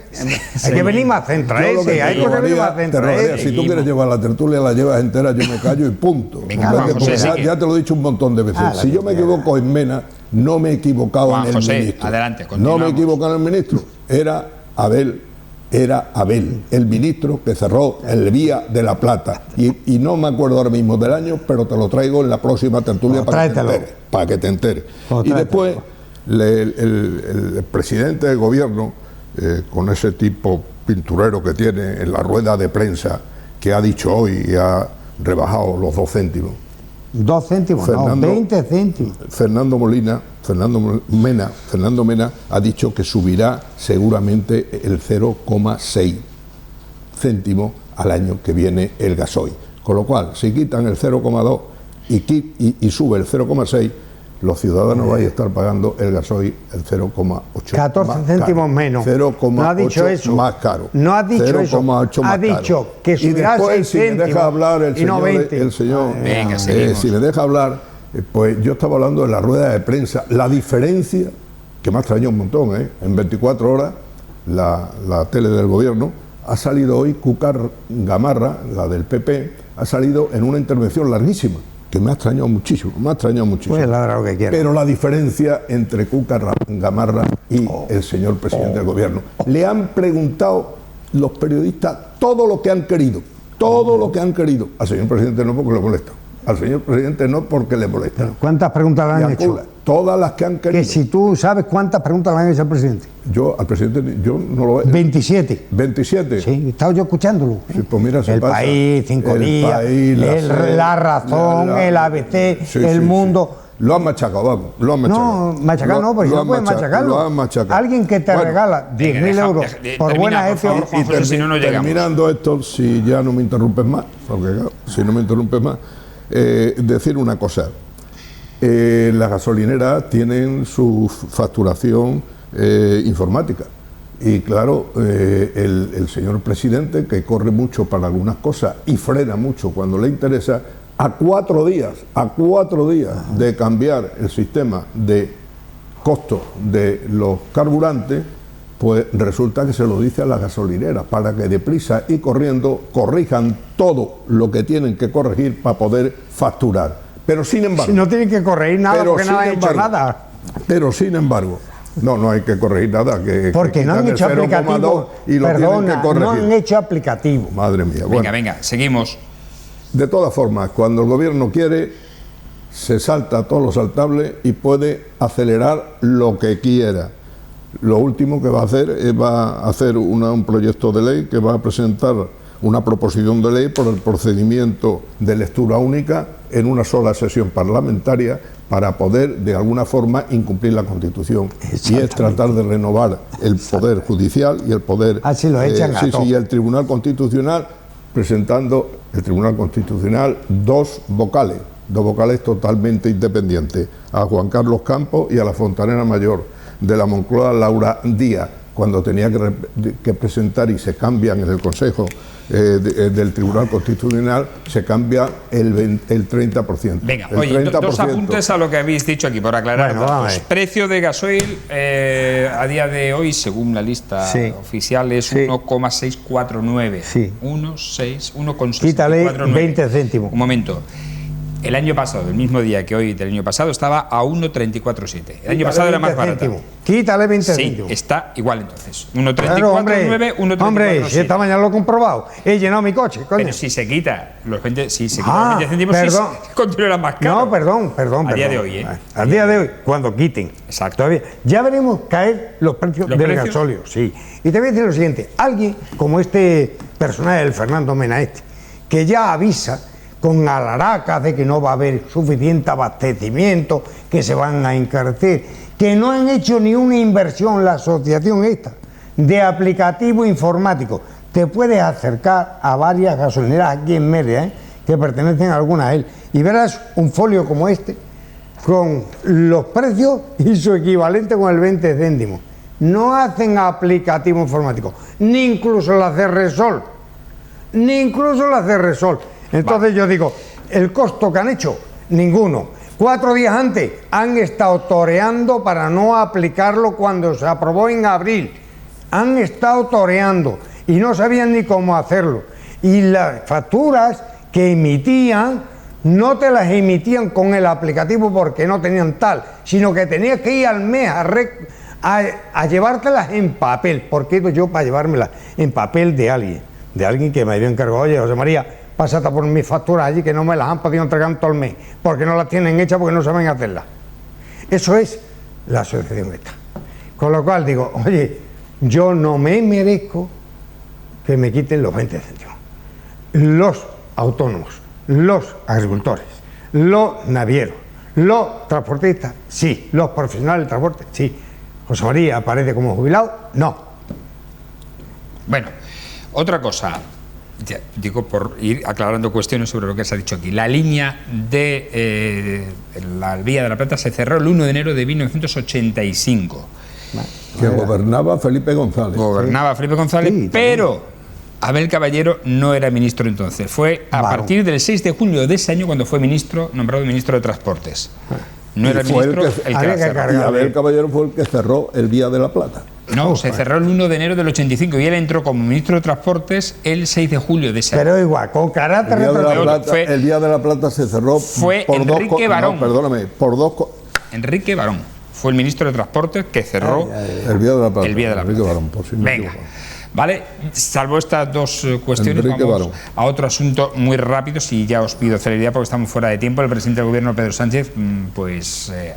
Speaker 3: Hay que venir más
Speaker 2: Yo lo
Speaker 3: centrados,
Speaker 2: que
Speaker 3: hay
Speaker 2: te
Speaker 3: que venir
Speaker 2: rogaría,
Speaker 3: más centrados.
Speaker 2: si tú quieres llevar la tertulia, la llevas entera, yo me callo y punto.
Speaker 1: Venga,
Speaker 2: Porque
Speaker 1: Juan José, sigue.
Speaker 2: ya te lo he dicho un montón de veces. Si yo me equivoco en Mena, no me he equivocado
Speaker 1: Juan
Speaker 2: en el
Speaker 1: José,
Speaker 2: ministro.
Speaker 1: adelante,
Speaker 2: no
Speaker 1: continuamos.
Speaker 2: me he equivocado en el ministro. Era Abel, el ministro que cerró el Vía de la Plata. Y no me acuerdo ahora mismo del año, pero te lo traigo en la próxima tertulia para que te enteres. Y después, el presidente del gobierno, con ese tipo pinturero que tiene en la rueda de prensa, que ha dicho hoy y ha rebajado los 2 céntimos.
Speaker 3: 2 céntimos, no, 20 céntimos.
Speaker 2: Fernando Mena ha dicho que subirá seguramente el 0,6 céntimos al año que viene el gasoil. Con lo cual, si quitan el 0,2 y sube el 0,6, los ciudadanos van a estar pagando el gasoil el 0,8.
Speaker 3: 14 céntimos menos.
Speaker 2: 0,8
Speaker 3: no ha dicho eso.
Speaker 2: más caro.
Speaker 3: No ha dicho
Speaker 2: 0,8
Speaker 3: eso.
Speaker 2: más
Speaker 3: Ha
Speaker 2: caro.
Speaker 3: dicho que
Speaker 2: Y
Speaker 3: subirá
Speaker 2: después,
Speaker 3: 6
Speaker 2: si me
Speaker 3: céntimos
Speaker 2: deja hablar el
Speaker 3: y no
Speaker 2: señor,
Speaker 3: 20.
Speaker 2: el señor
Speaker 1: Venga, seguimos.
Speaker 2: si me deja hablar, pues yo estaba hablando de la rueda de prensa, la diferencia, que me ha extrañado un montón, en 24 horas, la tele del gobierno, ha salido hoy Cúcar Gamarra, la del PP, ha salido en una intervención larguísima, que me ha extrañado muchísimo,
Speaker 3: Pues ladra lo que quiera.
Speaker 2: Pero la diferencia entre Cúcar Gamarra y el señor presidente del gobierno, le han preguntado los periodistas todo lo que han querido, al señor presidente no porque le molesta. Al señor presidente no porque le molesta.
Speaker 3: ¿Cuántas preguntas le han hecho?
Speaker 2: Todas las que han querido.
Speaker 3: Que si tú sabes cuántas preguntas le han hecho al presidente.
Speaker 2: Yo al presidente, yo no lo veo.
Speaker 3: 27.
Speaker 2: 27.
Speaker 3: Sí, he estado yo escuchándolo.
Speaker 2: Sí, pues mira, se
Speaker 3: el
Speaker 2: pasa.
Speaker 3: País, 5
Speaker 2: El
Speaker 3: días,
Speaker 2: País,
Speaker 3: la Razón, el ABC, el Mundo.
Speaker 2: Lo han machacado, vamos, lo han machacado.
Speaker 3: No, machacar no, porque no puedes machacarlo.
Speaker 2: Lo han machacado.
Speaker 3: Alguien que te regala 10.000 euros por buena jefe.
Speaker 1: Juan José, si no llegamos.
Speaker 2: Terminando esto, si ya no me interrumpes más, porque claro, si no me interrumpes más, decir una cosa. Las gasolineras tienen su facturación informática. Y claro, el señor presidente, que corre mucho para algunas cosas y frena mucho cuando le interesa, a 4 días de cambiar el sistema de costo de los carburantes, pues resulta que se lo dice a las gasolineras para que deprisa y corriendo corrijan todo lo que tienen que corregir para poder facturar. Pero sin embargo...
Speaker 3: Si no tienen que corregir nada porque no han hecho nada.
Speaker 2: Pero sin embargo... No hay que corregir nada.
Speaker 3: Porque no han hecho aplicativo.
Speaker 2: Y lo tienen que corregir.
Speaker 3: No han hecho aplicativo.
Speaker 2: Madre mía. Bueno,
Speaker 1: Venga, seguimos.
Speaker 2: De todas formas, cuando el gobierno quiere, se salta todo lo saltable y puede acelerar lo que quiera. Lo último que va a hacer es un proyecto de ley que va a presentar una proposición de ley por el procedimiento de lectura única en una sola sesión parlamentaria para poder de alguna forma incumplir la Constitución, y es tratar de renovar el Poder Judicial y el Poder
Speaker 3: así lo echan
Speaker 2: y el Tribunal Constitucional, presentando el Tribunal Constitucional dos vocales totalmente independientes, a Juan Carlos Campos y a la fontanera mayor de la Moncloa, Laura Díaz, cuando tenía que presentar, y se cambian en el Consejo del Tribunal Constitucional, se cambia el 30%.
Speaker 1: Venga,
Speaker 2: el
Speaker 1: oye,
Speaker 2: 30%.
Speaker 1: Dos apuntes a lo que habéis dicho aquí, por aclarar.
Speaker 3: Bueno,
Speaker 1: precio de gasoil a día de hoy, según la lista oficial, es 1,649.
Speaker 3: Sí.
Speaker 1: 1,649.
Speaker 3: Quítale 20 céntimos.
Speaker 1: Un momento. El año pasado, el mismo día que hoy del año pasado, estaba a 1,347. El año pasado era más barato.
Speaker 3: Quítale 20
Speaker 1: Sí,
Speaker 3: céntimos.
Speaker 1: está igual entonces. 1,349,
Speaker 3: Claro,
Speaker 1: 1,347.
Speaker 3: hombre, si esta mañana lo he comprobado. He llenado mi coche, coño.
Speaker 1: Pero si se quita los 20, si se quitan los 20 céntimos,
Speaker 3: perdón.
Speaker 1: sí continuará más caro.
Speaker 3: No, perdón.
Speaker 1: A día de hoy, ¿eh?
Speaker 3: A día de hoy, cuando quiten.
Speaker 1: Exacto.
Speaker 3: Todavía. Ya veremos caer los precios del gasóleo, sí. Y te voy a decir lo siguiente. Alguien como este personaje, el Fernando Mena que ya avisa con alaracas de que no va a haber suficiente abastecimiento, que se van a encarecer, que no han hecho ni una inversión la asociación esta de aplicativo informático. Te puedes acercar a varias gasolineras aquí en Mérida, que pertenecen a algunas a él, y verás un folio como este con los precios y su equivalente con el 20 céntimos. no hacen aplicativo informático, ni incluso la Cerresol, ni incluso la Cerresol. Entonces yo digo, el costo que han hecho, ninguno. 4 días antes han estado toreando para no aplicarlo cuando se aprobó en abril. Han estado toreando y no sabían ni cómo hacerlo. Y las facturas que emitían, no te las emitían con el aplicativo porque no tenían tal, sino que tenías que ir al mes a llevártelas en papel. ¿Por qué he ido yo para llevármelas en papel de alguien que me había encargado? Oye, José María, pásate por mis facturas allí que no me las han podido entregar en todo el mes, porque no las tienen hechas porque no saben hacerlas. Eso es la asociación esta. Con lo cual digo, oye, yo no me merezco que me quiten los 20 céntimos. Los autónomos, los agricultores, los navieros, los transportistas, sí. Los profesionales del transporte, sí. José María aparece como jubilado, no.
Speaker 1: Bueno, otra cosa, ya, digo por ir aclarando cuestiones sobre lo que se ha dicho aquí. La línea de la Vía de la Plata se cerró el 1 de enero de 1985.
Speaker 2: Que gobernaba Felipe González.
Speaker 1: Gobernaba Felipe González,
Speaker 3: Sí,
Speaker 1: pero Abel Caballero no era ministro entonces. Fue a partir del 6 de junio de ese año cuando fue nombrado ministro de Transportes. No era ministro el que la cerró.
Speaker 2: Y Abel Caballero fue el que cerró el Vía de la Plata.
Speaker 1: No, se cerró el 1 de enero del 85 y él entró como ministro de Transportes el 6 de julio de ese año.
Speaker 3: Pero igual, con carácter
Speaker 2: El Vía de la Plata se cerró
Speaker 1: por Enrique Barón.
Speaker 2: No, perdóname, por dos
Speaker 1: Enrique Barón fue el ministro de Transportes que cerró
Speaker 2: el Vía de la Plata.
Speaker 1: el Vía de la Plata.
Speaker 2: Enrique Barón, por si no me
Speaker 1: Venga.
Speaker 2: equivoco.
Speaker 1: Vale, salvo estas dos cuestiones,
Speaker 2: Enrique
Speaker 1: vamos
Speaker 2: Barón.
Speaker 1: a otro asunto muy rápido, si ya os pido celeridad porque estamos fuera de tiempo. El presidente del gobierno, Pedro Sánchez,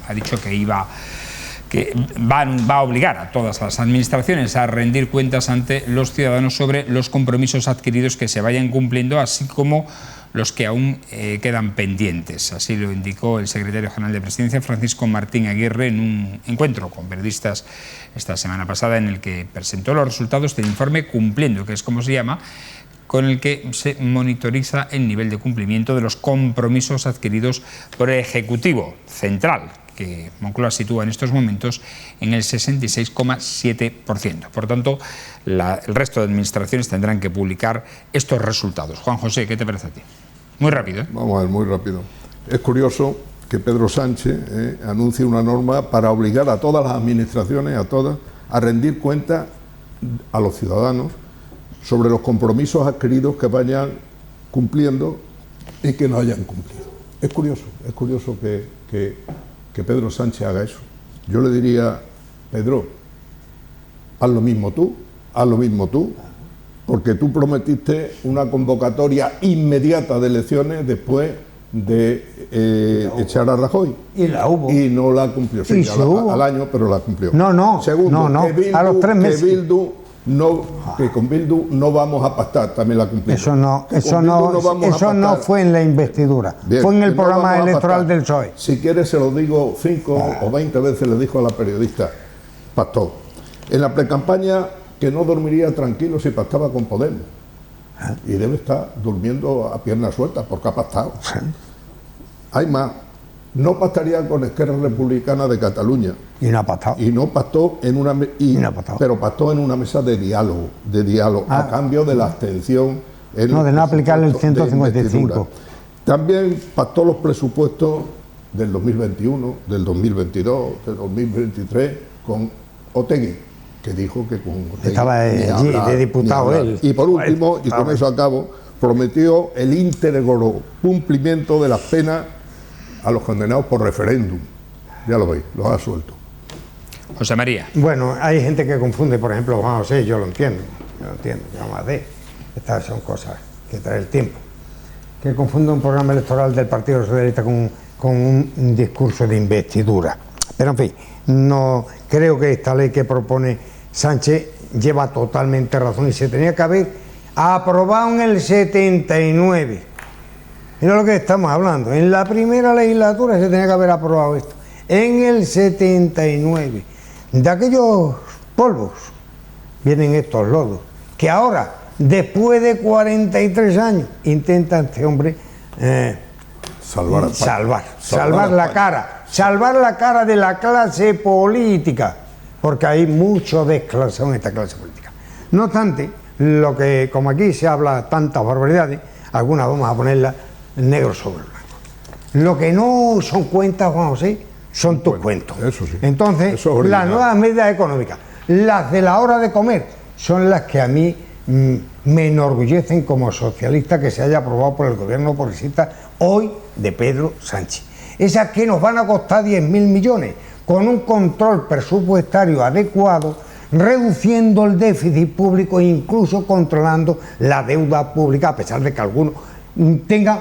Speaker 1: ha dicho que va a obligar a todas las administraciones a rendir cuentas ante los ciudadanos sobre los compromisos adquiridos que se vayan cumpliendo, así como los que aún quedan pendientes. Así lo indicó el secretario general de Presidencia, Francisco Martín Aguirre, en un encuentro con periodistas esta semana pasada, en el que presentó los resultados del informe Cumpliendo, que es como se llama, con el que se monitoriza el nivel de cumplimiento de los compromisos adquiridos por el Ejecutivo Central, que Moncloa sitúa en estos momentos en el 66,7%. Por tanto, el resto de administraciones tendrán que publicar estos resultados. Juan José, ¿qué te parece a ti? Muy rápido, ¿eh?
Speaker 2: Vamos a ver, muy rápido. Es curioso que Pedro Sánchez anuncie una norma para obligar a todas las administraciones, a rendir cuenta a los ciudadanos sobre los compromisos adquiridos que vayan cumpliendo y que no hayan cumplido. Es curioso que Pedro Sánchez haga eso. Yo le diría, Pedro, haz lo mismo tú, porque tú prometiste una convocatoria inmediata de elecciones después de echar a Rajoy.
Speaker 3: Y la hubo.
Speaker 2: Y no la cumplió. Sí, al año, pero la cumplió.
Speaker 3: No.
Speaker 2: Segundo,
Speaker 3: no. A los 3 meses.
Speaker 2: Que con Bildu no vamos a pactar, también la cumplimos.
Speaker 3: Eso no fue en la investidura.
Speaker 2: Bien,
Speaker 3: fue en el
Speaker 2: no
Speaker 3: programa
Speaker 2: vamos a
Speaker 3: electoral
Speaker 2: pactar.
Speaker 3: del PSOE.
Speaker 2: Si quieres se lo digo 5 o 20 veces, le dijo a la periodista, pactó. En la precampaña que no dormiría tranquilo si pactaba con Podemos. Y debe estar durmiendo a piernas sueltas porque ha pactado. Hay más. No pactaría con Esquerra Republicana de Cataluña.
Speaker 3: Y no ha pactado.
Speaker 2: Y no pactó pero pactó en una mesa de diálogo, a cambio de la abstención.
Speaker 3: De no aplicarle el 155.
Speaker 2: También pactó los presupuestos del 2021, del 2022, del 2023 con Otegi, que dijo que con Otegi
Speaker 3: estaba allí de diputado él.
Speaker 2: Y por último, y con eso acabo, prometió el íntegro cumplimiento de las penas a los condenados por referéndum. Ya lo veis, los ha suelto.
Speaker 1: José María.
Speaker 3: Bueno, hay gente que confunde, por ejemplo, Juan José, yo lo entiendo, yo más de. Estas son cosas que trae el tiempo. Que confunde un programa electoral del Partido Socialista con un discurso de investidura. Pero en fin, no creo que esta ley que propone Sánchez lleva totalmente razón y se tenía que haber aprobado en el 79. Mira lo que estamos hablando. En la primera legislatura se tenía que haber aprobado esto. En el 79. De aquellos polvos vienen estos lodos. Que ahora, después de 43 años, intenta este hombre salvar la cara de la clase política. porque hay mucho desclasado en esta clase política. No obstante, lo que, como aquí se habla tantas barbaridades, algunas vamos a ponerlas negro sobre blanco. Lo que no son cuentas, Juan José, son tus cuentos.
Speaker 2: Eso sí.
Speaker 3: Entonces,
Speaker 2: Eso es
Speaker 3: las nuevas medidas económicas, las de la hora de comer, son las que a mí me enorgullecen como socialista que se haya aprobado por el gobierno progresista hoy de Pedro Sánchez. Esas que nos van a costar 10.000 millones, con un control presupuestario adecuado, reduciendo el déficit público e incluso controlando la deuda pública, a pesar de que algunos tengan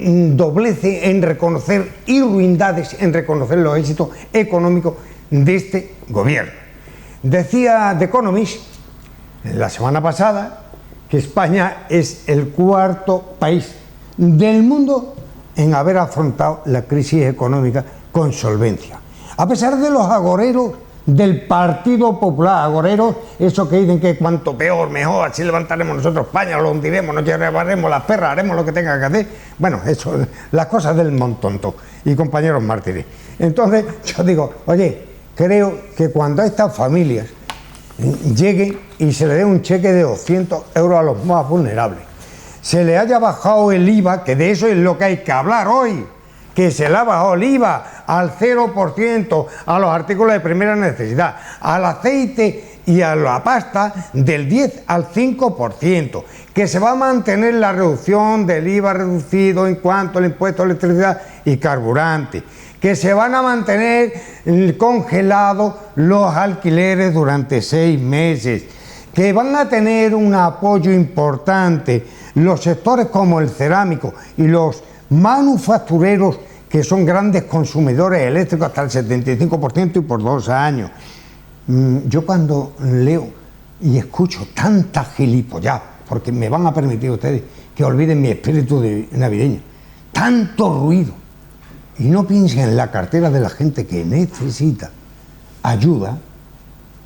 Speaker 3: doblece en reconocer y ruindades en reconocer los éxitos económicos de este gobierno. Decía The Economist la semana pasada que España es el cuarto país del mundo en haber afrontado la crisis económica con solvencia. A pesar de los agoreros del Partido Popular, agoreros, esos que dicen que cuanto peor, mejor, así levantaremos nosotros España, lo hundiremos, nos llevaremos las perras, haremos lo que tenga que hacer. Bueno, eso, las cosas del montonto y compañeros mártires. Entonces, yo digo, oye, creo que cuando a estas familias lleguen y se le dé un cheque de 200 euros a los más vulnerables, se le haya bajado el IVA, que de eso es lo que hay que hablar hoy, que se le ha bajado el IVA al 0% a los artículos de primera necesidad, al aceite y a la pasta del 10 al 5%, que se va a mantener la reducción del IVA reducido en cuanto al impuesto a electricidad y carburante, que se van a mantener congelados los alquileres durante 6 meses, que van a tener un apoyo importante los sectores como el cerámico y los manufactureros, que son grandes consumidores eléctricos hasta el 75% y por 2 años. Yo cuando leo y escucho tanta gilipollez, porque me van a permitir ustedes que olviden mi espíritu navideño, tanto ruido, y no piensen en la cartera de la gente que necesita ayuda,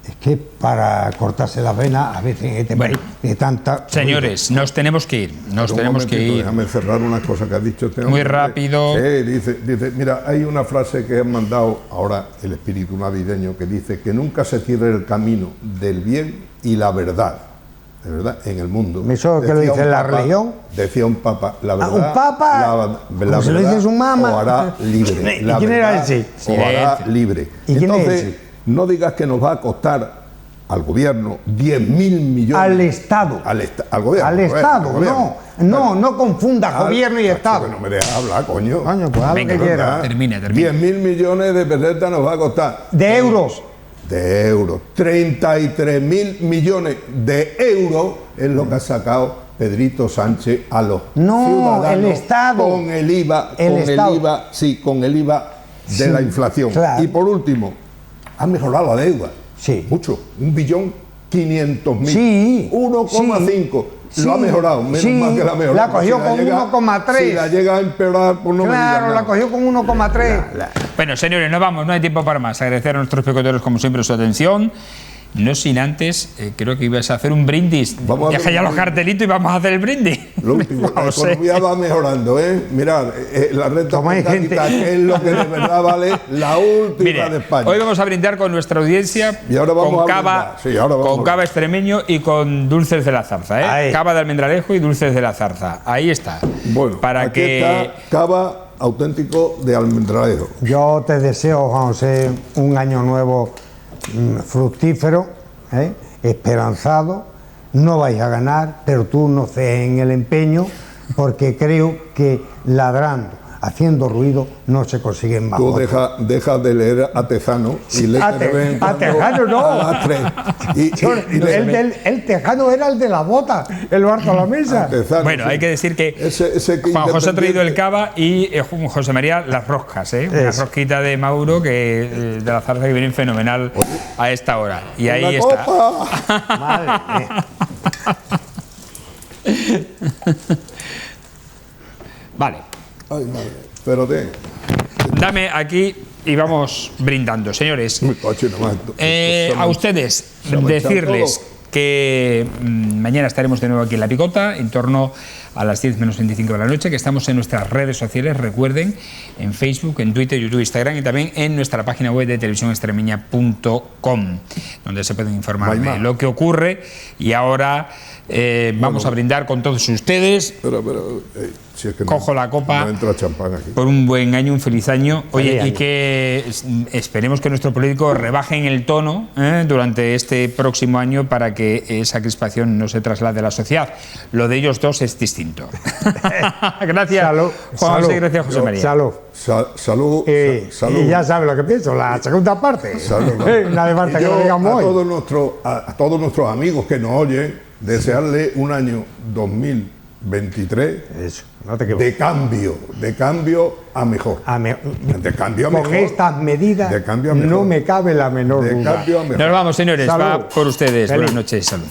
Speaker 3: es que para cortarse las venas a veces en este país de tanta...
Speaker 1: Señores, nos tenemos que ir, tenemos que ir.
Speaker 2: Déjame cerrar una cosa que has dicho.
Speaker 1: Muy rápido.
Speaker 2: Sí, dice, mira, hay una frase que han mandado ahora el espíritu navideño que dice que nunca se cierre el camino del bien y la verdad. De verdad, en el mundo.
Speaker 3: ¿Eso que lo dice la religión?
Speaker 2: Decía un papa, la verdad...
Speaker 3: ¿Un papa?
Speaker 2: La
Speaker 3: ¿Cómo se lo dice su mamá?
Speaker 2: O hará libre.
Speaker 3: ¿Y quién era ese?
Speaker 2: O hará libre.
Speaker 3: ¿Y quién es
Speaker 2: Entonces,
Speaker 3: ese?
Speaker 2: no digas que nos va a costar al gobierno 10.000 millones.
Speaker 3: Al Estado.
Speaker 2: Al gobierno.
Speaker 3: Al Estado,
Speaker 2: gobierno.
Speaker 3: no confunda gobierno y Estado.
Speaker 2: No me dejas hablar, coño.
Speaker 3: Coño, pues haz lo que quiera.
Speaker 1: Termina.
Speaker 2: 10.000 millones de pesetas nos va a costar.
Speaker 3: De euros.
Speaker 2: De euros. 33.000 millones de euros es lo que ha sacado Pedrito Sánchez a los ciudadanos.
Speaker 3: El Estado.
Speaker 2: Con el IVA, con el IVA de la inflación.
Speaker 3: Claro.
Speaker 2: Y por último, ha mejorado la deuda.
Speaker 3: Sí.
Speaker 2: Mucho. 1.500.000.
Speaker 3: Sí.
Speaker 2: 1,5.
Speaker 3: Sí.
Speaker 2: Lo ha mejorado. Menos mal que la ha mejorado.
Speaker 3: La cogió con 1,3.
Speaker 2: Si la llega a empeorar, pues no me digas
Speaker 3: Claro,
Speaker 2: nada.
Speaker 3: la cogió con 1,3.
Speaker 1: Bueno, señores, nos vamos, no hay tiempo para más. Agradecer a nuestros pecoteros, como siempre, su atención. No sin antes, creo que ibas a hacer un brindis. Deja ya los cartelitos y vamos a hacer el brindis.
Speaker 2: Lo último, la economía va mejorando, ¿eh? Mirad, la renta per cápita, que es lo que de verdad vale la última
Speaker 1: Mire,
Speaker 2: de España.
Speaker 1: hoy vamos a brindar con nuestra audiencia
Speaker 2: Y ahora vamos
Speaker 1: con
Speaker 2: a
Speaker 1: cava,
Speaker 2: brindar. Sí, ahora vamos
Speaker 1: con
Speaker 2: a
Speaker 1: cava extremeño y con dulces de la zarza, ¿eh?
Speaker 3: Ahí.
Speaker 1: Cava de almendralejo y dulces de la zarza. Ahí está.
Speaker 2: Bueno,
Speaker 1: para
Speaker 2: aquí
Speaker 1: que
Speaker 2: está cava auténtico de almendralejo.
Speaker 3: Yo te deseo, Juan José, un año nuevo fructífero, esperanzado. No vais a ganar, pero tú no cedes en el empeño, porque creo que ladrando, haciendo ruido, no se consiguen más
Speaker 2: Tú
Speaker 3: votos.
Speaker 2: deja de leer a Tejano y léete de vez en cuando
Speaker 3: Tejano no.
Speaker 2: a las 3.
Speaker 3: El Tejano era el de la bota, el Barto a la mesa.
Speaker 1: bueno, hay que decir que
Speaker 2: Ese
Speaker 1: Juan José ha traído el
Speaker 2: independiente.
Speaker 1: cava y José María las roscas, una
Speaker 3: Eso.
Speaker 1: rosquita de Mauro que de la zarza que viene fenomenal a esta hora. Y ahí
Speaker 2: ¡Una
Speaker 1: está.
Speaker 2: copa!
Speaker 3: Madre mía.
Speaker 1: Vale.
Speaker 2: Ay, madre. Espérate.
Speaker 1: Dame aquí y vamos brindando, señores.
Speaker 2: Mi coche nomás.
Speaker 1: A ustedes
Speaker 2: se me ha echado
Speaker 1: decirles que mañana estaremos de nuevo aquí en La Picota, en torno a las 10 menos 25 de la noche, que estamos en nuestras redes sociales, recuerden, en Facebook, en Twitter, YouTube, Instagram y también en nuestra página web de televisiónextremeña.com, donde se pueden informar de lo que ocurre. Y ahora vamos a brindar con todos ustedes.
Speaker 2: Si es que
Speaker 1: cojo la copa,
Speaker 2: no entra champán aquí,
Speaker 1: por un buen año, un feliz año. Oye, y que esperemos que nuestro político rebajen el tono durante este próximo año para que esa crispación no se traslade a la sociedad. Lo de ellos dos es distinto. Gracias,
Speaker 3: Salud,
Speaker 1: Juan José, y gracias, José María.
Speaker 3: Salud.
Speaker 2: Salud.
Speaker 3: Y ya sabe lo que pienso, la segunda parte.
Speaker 2: Salud.
Speaker 3: Nada de falta que lo digamos hoy.
Speaker 2: A todos nuestros amigos que nos oyen, desearle un año 2023 de cambio a mejor. De cambio a mejor.
Speaker 3: Con estas medidas no me cabe la menor duda.
Speaker 1: Nos vamos, señores.
Speaker 3: Salud.
Speaker 1: Va por ustedes.
Speaker 3: Feliz.
Speaker 1: Buenas noches. Salud.